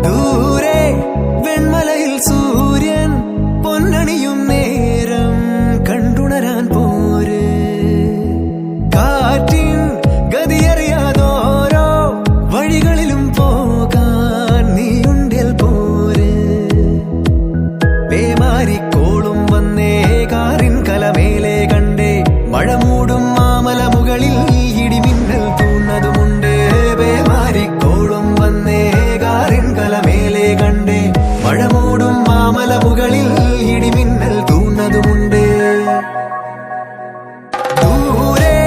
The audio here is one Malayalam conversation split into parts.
ദൂരെ വെൺമലയിൽ സൂര്യൻ പൊന്നണിയും നേരം കണ്ടുണരാൻ പോര്. കാറ്റിൻ ഗതിയറിയാതോരോ വഴികളിലും പോകാൻ നീയുണ്ടിൽ പോര്. പേമാരിക്കോളും വന്നേ കാറിൻ കലമേലെ കണ്ടേ മഴ മൂടും മാമല മുകളിൽ ഇടിമിന്നൽ തൂന്നതുമുണ്ട്. പേമാരിക്കോളും വന്നേ കാറിൻ കലമേലെ കണ്ടേ മഴ മൂടും മാമല മുകളിൽ ഇടിമിന്നൽ തൂന്നതുമുണ്ട്. ദൂരെ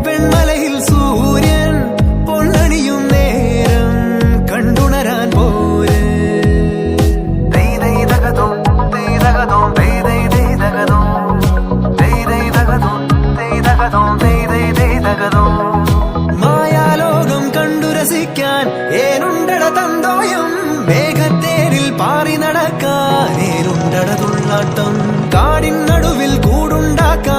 വെൺമലയിൽ സൂര്യൻ പൊന്നണിയും നേരം കണ്ടുണരാൻ പോര്. മായാലോകം കണ്ടു രസിക്കാൻ ഏനുണ്ടട തന്തോയം. മേഘത്തേരിൽ പാറി നടക്കാൻ ഏനുണ്ടട തുള്ളാട്ടം. കാടിൻ നടുവിൽ കൂടുണ്ടാക്കാൻ